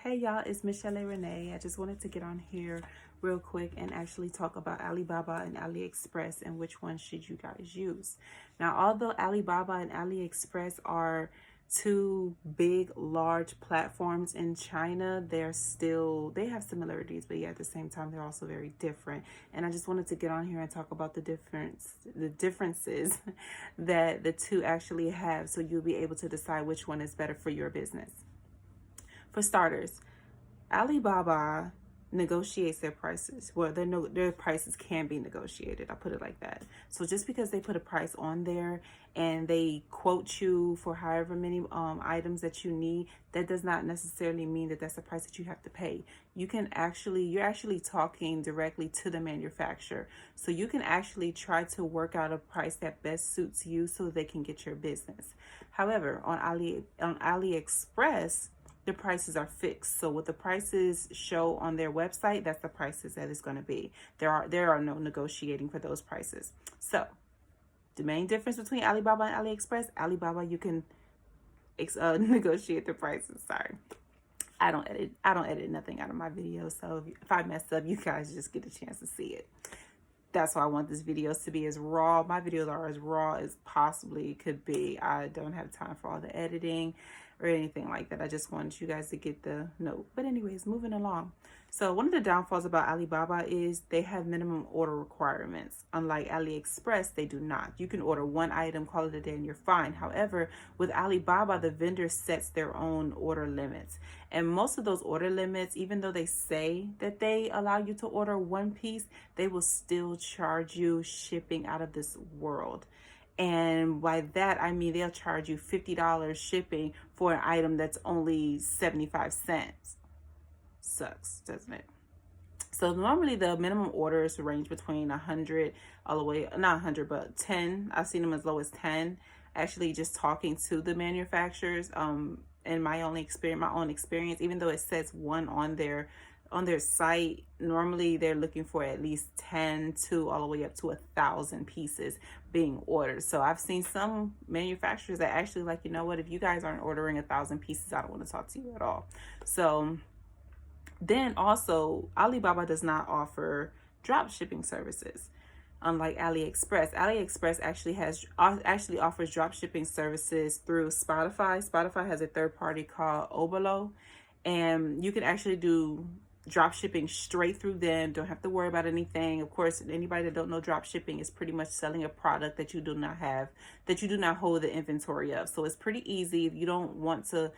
Hey y'all, it's Michelle Renee. I just wanted to get on here real quick and actually talk about Alibaba and AliExpress and which one should you guys use. Now, although Alibaba and AliExpress are two big, large platforms in China, they have similarities, but yeah, at the same time, they're also very different. And I just wanted to get on here and talk about the differences that the two actually have, so you'll be able to decide which one is better for your business. For starters, Alibaba negotiates their prices. Well, their prices can be negotiated. I'll put it like that. So just because they put a price on there and they quote you for however many items that you need, that does not necessarily mean that that's the price that you have to pay. You're actually talking directly to the manufacturer. So you can actually try to work out a price that best suits you so they can get your business. However, on AliExpress, the prices are fixed. So what the prices show on their website, that's the prices that it's going to be. There are no negotiating for those prices. So the main difference between Alibaba and AliExpress, Alibaba, you can negotiate the prices. Sorry. I don't edit nothing out of my videos. So if I mess up, you guys just get a chance to see it. That's why I want this videos to be as raw. My videos are as raw as possibly could be. I don't have time for all the editing or anything like that. I just wanted you guys to get the note. But anyways, moving along. So one of the downfalls about Alibaba is they have minimum order requirements. Unlike AliExpress, they do not. You can order one item, call it a day, and you're fine. However, with Alibaba, the vendor sets their own order limits. And most of those order limits, even though they say that they allow you to order one piece, they will still charge you shipping out of this world. And by that, I mean they'll charge you $50 shipping for an item that's only 75 cents. Sucks, doesn't it? So normally the minimum orders range between 100 all the way, not 100, but 10. I've seen them as low as 10. Actually, just talking to the manufacturers, in my own experience, even though it says one on their site, normally they're looking for at least 10 to all the way up to 1,000 pieces being ordered. So I've seen some manufacturers that actually like, you know what, if you guys aren't ordering 1,000 pieces, I don't want to talk to you at all. So then also Alibaba does not offer drop shipping services. Unlike AliExpress, AliExpress actually offers drop shipping services through Spotify. Spotify has a third party called Obolo, and you can actually do drop shipping straight through them. Don't have to worry about anything. Of course, anybody that don't know, drop shipping is pretty much selling a product that you do not have, that you do not hold the inventory of. So it's pretty easy. If you don't want to,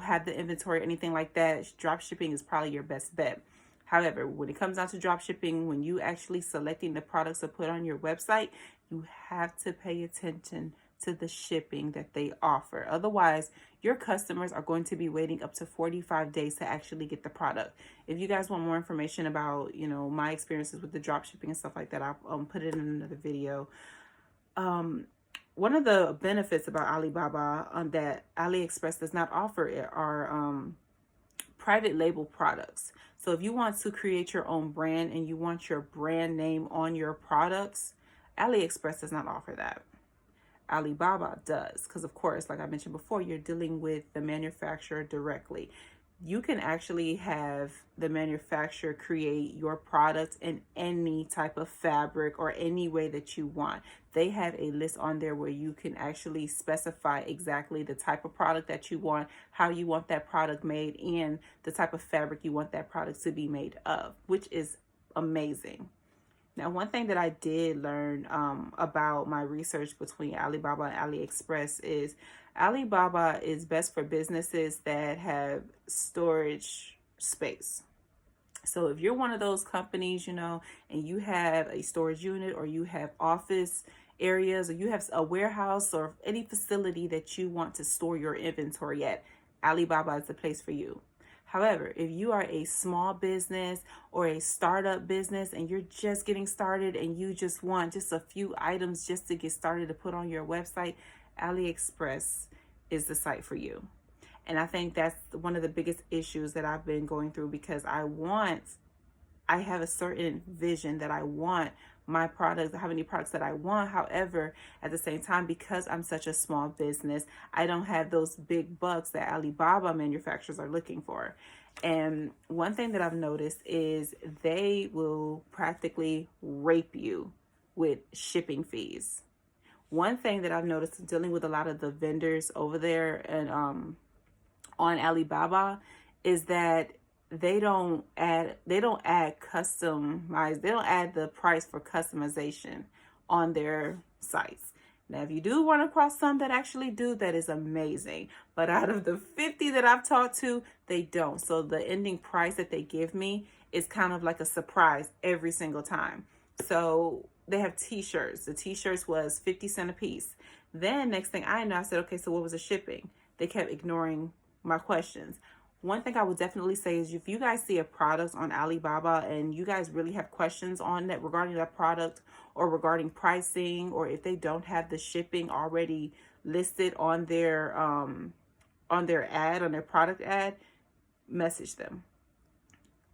have the inventory or anything like that, drop shipping is probably your best bet. However, when it comes down to drop shipping, when you actually selecting the products to put on your website, you have to pay attention to the shipping that they offer. Otherwise, your customers are going to be waiting up to 45 days to actually get the product. If you guys want more information about, my experiences with the drop shipping and stuff like that, I'll put it in another video. One of the benefits about Alibaba that AliExpress does not offer are private label products. So if you want to create your own brand and you want your brand name on your products, AliExpress does not offer that. Alibaba does, because of course, like I mentioned before, you're dealing with the manufacturer directly. You can actually have the manufacturer create your product in any type of fabric or any way that you want. They have a list on there where you can actually specify exactly the type of product that you want, how you want that product made, and the type of fabric you want that product to be made of, which is amazing. Now, one thing that I did learn about my research between Alibaba and AliExpress is Alibaba is best for businesses that have storage space. So if you're one of those companies, and you have a storage unit or you have office areas or you have a warehouse or any facility that you want to store your inventory at, Alibaba is the place for you. However, if you are a small business or a startup business and you're just getting started and you just want just a few items just to get started to put on your website, AliExpress is the site for you. And I think that's one of the biggest issues that I've been going through, because I have a certain vision that I want my products, how many products that I want. However, at the same time, because I'm such a small business, I don't have those big bucks that Alibaba manufacturers are looking for. And one thing that I've noticed is they will practically rape you with shipping fees. One thing that I've noticed dealing with a lot of the vendors over there and on Alibaba is that they don't add the price for customization on their sites. Now, if you do run across some that actually do, that is amazing. But out of the 50 that I've talked to, they don't. So the ending price that they give me is kind of like a surprise every single time. So they have t-shirts. The t-shirts was 50 cents a piece. Then next thing I know, I said, okay, so what was the shipping? They kept ignoring my questions. One thing I would definitely say is if you guys see a product on Alibaba and you guys really have questions on that regarding that product or regarding pricing, or if they don't have the shipping already listed on their ad, on their product ad, message them.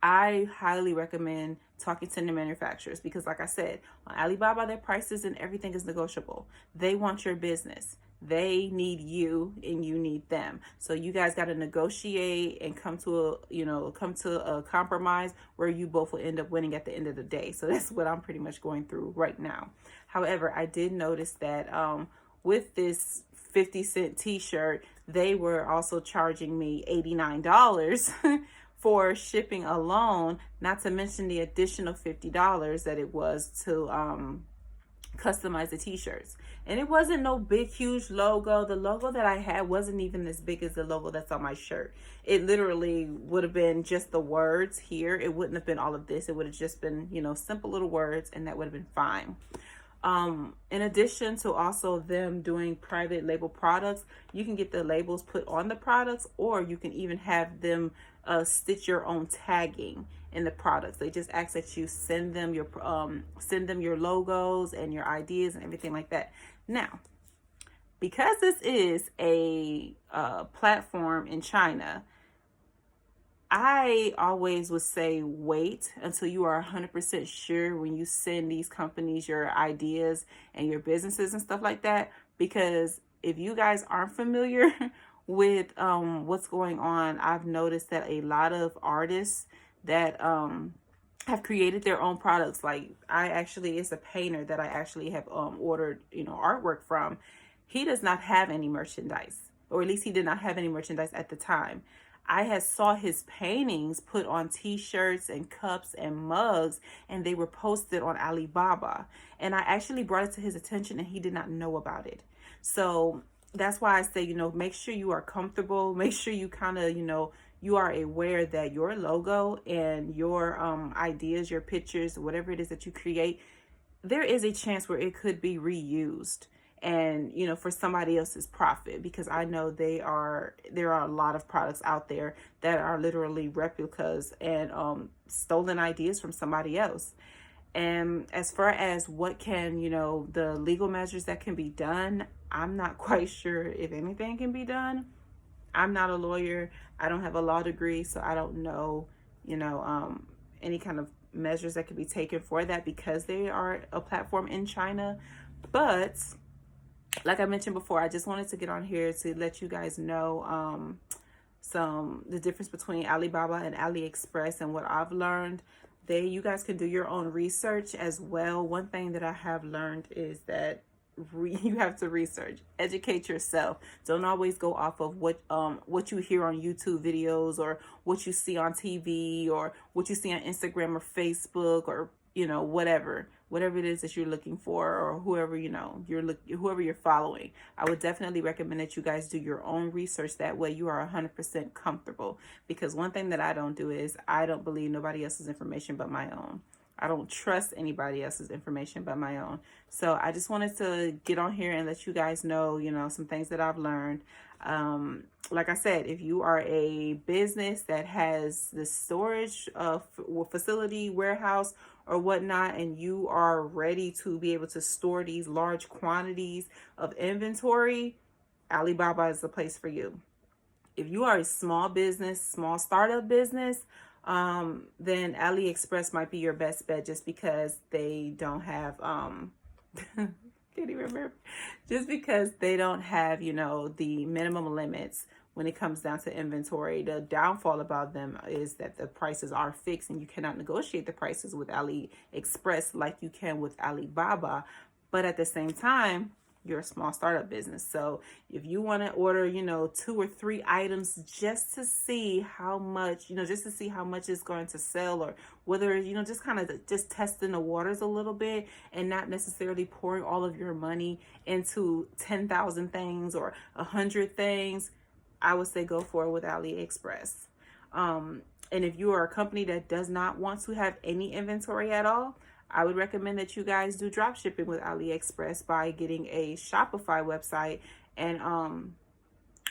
I highly recommend talking to the manufacturers because, like I said, on Alibaba, their prices and everything is negotiable. They want your business. They need you and you need them. So you guys got to negotiate and come to a compromise where you both will end up winning at the end of the day. So that's what I'm pretty much going through right now. However, I did notice that with this 50-cent t-shirt, they were also charging me $89 for shipping alone, not to mention the additional $50 that it was to customize the t-shirts. And it wasn't no big huge logo. The logo that I had wasn't even as big as the logo that's on my shirt. It literally would have been just the words here. It wouldn't have been all of this. It would have just been, simple little words, and that would have been fine. In addition to also them doing private label products, you can get the labels put on the products, or you can even have them stitch your own tagging in the products. They just ask that you send them your logos and your ideas and everything like that. Now, because this is a platform in China, I always would say wait until you are 100% sure when you send these companies your ideas and your businesses and stuff like that. Because if you guys aren't familiar with what's going on, I've noticed that a lot of artists that have created their own products. Like it's a painter that I actually have ordered artwork from. He does not have any merchandise, or at least he did not have any merchandise at the time. I had saw his paintings put on t-shirts and cups and mugs, and they were posted on Alibaba. And I actually brought it to his attention, and he did not know about it. So that's why I say, make sure you are comfortable. Make sure you kind of, you are aware that your logo and your ideas, your pictures, whatever it is that you create, there is a chance where it could be reused. And for somebody else's profit, because I know there are a lot of products out there that are literally replicas and stolen ideas from somebody else. And as far as what can the legal measures that can be done, I'm not quite sure if anything can be done. I'm not a lawyer. I don't have a law degree, so I don't know any kind of measures that can be taken for that, because they are a platform in China. But like I mentioned before, I just wanted to get on here to let you guys know the difference between Alibaba and AliExpress and what I've learned. You guys can do your own research as well. One thing that I have learned is that you have to research, educate yourself. Don't always go off of what you hear on YouTube videos, or what you see on TV, or what you see on Instagram or Facebook, or whatever it is that you're looking for, or whoever whoever you're following. I would definitely recommend that you guys do your own research. That way you are 100% comfortable, because one thing that I don't do is I don't believe nobody else's information but my own. I don't trust anybody else's information but my own. So I just wanted to get on here and let you guys know, some things that I've learned. Like I said, if you are a business that has the storage facility, warehouse, or whatnot, and you are ready to be able to store these large quantities of inventory, Alibaba is the place for you. If you are a small business, small startup business, then AliExpress might be your best bet, just because they don't have can't even remember, just because they don't have the minimum limits when it comes down to inventory. The downfall about them is that the prices are fixed and you cannot negotiate the prices with AliExpress like you can with Alibaba. But at the same time, you're a small startup business. So if you want to order, you know, 2 or 3 items just to see how much, you know, just to see how much it's going to sell, or whether, you know, just kind of just testing the waters a little bit and not necessarily pouring all of your money into 10,000 things or 100 things, I would say go for it with AliExpress. And if you are a company that does not want to have any inventory at all, I would recommend that you guys do drop shipping with AliExpress by getting a Shopify website and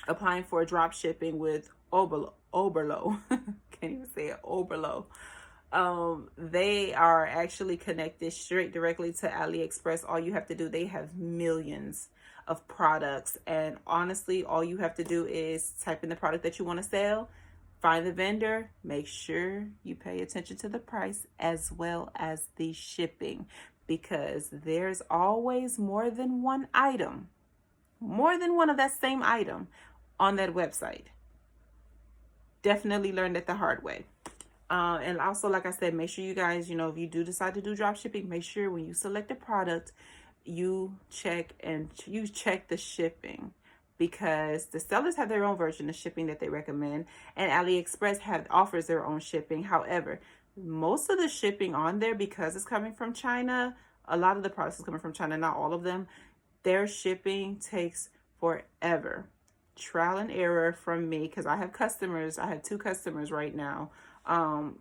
applying for drop shipping with Oberlo. Can't even say it, Oberlo. They are actually connected straight directly to AliExpress. All you have to do, they have millions of products, and honestly, all you have to do is type in the product that you want to sell, find the vendor, make sure you pay attention to the price as well as the shipping, because there's always more than one item, more than one of that same item on that website. Definitely learned it the hard way. And also, like I said, make sure you guys, you know, if you do decide to do drop shipping, make sure when you select a product, you check the shipping, because the sellers have their own version of shipping that they recommend, and AliExpress offers their own shipping. However, most of the shipping on there, because it's coming from China, a lot of the products is coming from China, not all of them, their shipping takes forever. Trial and error from me, because I have customers. I have 2 customers right now,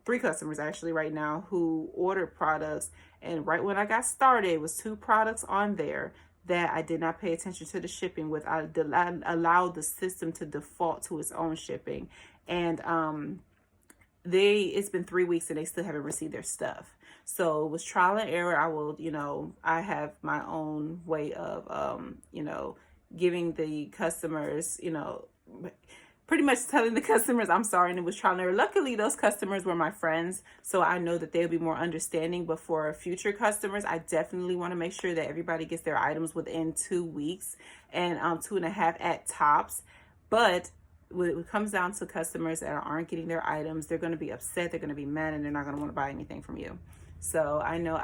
3 customers actually right now, who ordered products, and right when I got started, it was 2 products on there that I did not pay attention to the shipping with. I allowed the system to default to its own shipping, and it's been 3 weeks and they still haven't received their stuff. So it was trial and error. I will, you know, I have my own way of you know, giving the customers, you know, pretty much telling the customers I'm sorry, and it was trial and error. Luckily, those customers were my friends, so I know that they'll be more understanding. But for future customers, I definitely want to make sure that everybody gets their items within 2 weeks, and 2.5 at tops. But when it comes down to customers that aren't getting their items, they're going to be upset, they're going to be mad, and they're not going to want to buy anything from you. So I know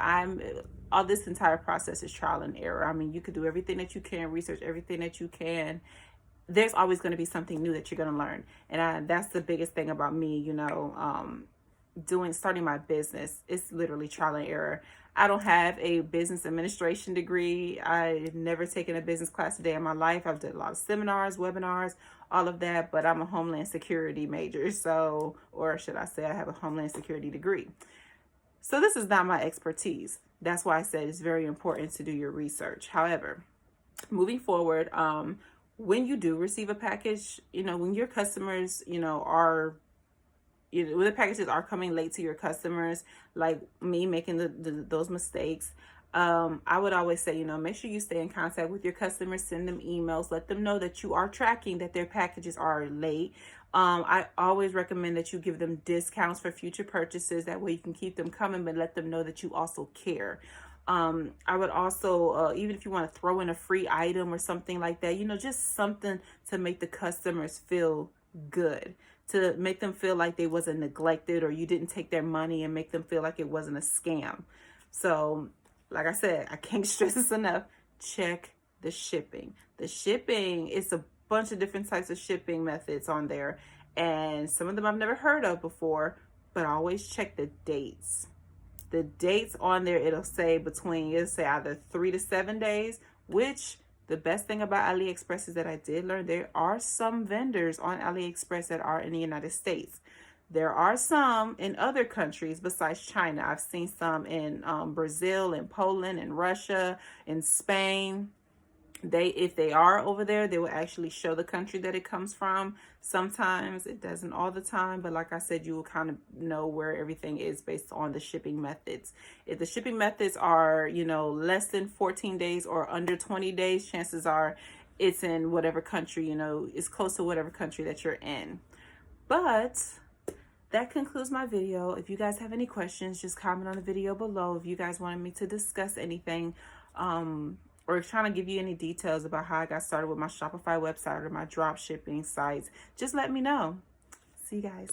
all this entire process is trial and error. I mean, you could do everything that you can, research everything that you can. There's always going to be something new that you're going to learn. And that's the biggest thing about me, you know, starting my business. It's literally trial and error. I don't have a business administration degree. I've never taken a business class a day in my life. I've done a lot of seminars, webinars, all of that, but I'm a Homeland Security major. So, or should I say I have a Homeland Security degree. So this is not my expertise. That's why I said it's very important to do your research. However, moving forward, when you do receive a package, you know, when your customers, you know, when the packages are coming late to your customers, like me making those mistakes, I would always say, you know, make sure you stay in contact with your customers, send them emails, let them know that you are tracking that their packages are late. I always recommend that you give them discounts for future purchases. That way you can keep them coming, but let them know that you also care. I would also, even if you want to throw in a free item or something like that, you know, just something to make the customers feel good, to make them feel like they wasn't neglected, or you didn't take their money, and make them feel like it wasn't a scam. So, like I said, I can't stress this enough. Check the shipping. The shipping is a bunch of different types of shipping methods on there, and some of them I've never heard of before, but always check the dates. The dates on there, it'll say either 3 to 7 days, which the best thing about AliExpress is that I did learn there are some vendors on AliExpress that are in the United States. There are some in other countries besides China. I've seen some in Brazil, and Poland, and Russia, and Spain. If they are over there, they will actually show the country that it comes from. Sometimes it doesn't all the time, but like I said, you will kind of know where everything is based on the shipping methods. If the shipping methods are, you know, less than 14 days or under 20 days, chances are it's in whatever country, you know, it's close to whatever country that you're in. But that concludes my video. If you guys have any questions, just comment on the video below. If you guys wanted me to discuss anything, or trying to give you any details about how I got started with my Shopify website or my drop shipping sites, just let me know. See you guys.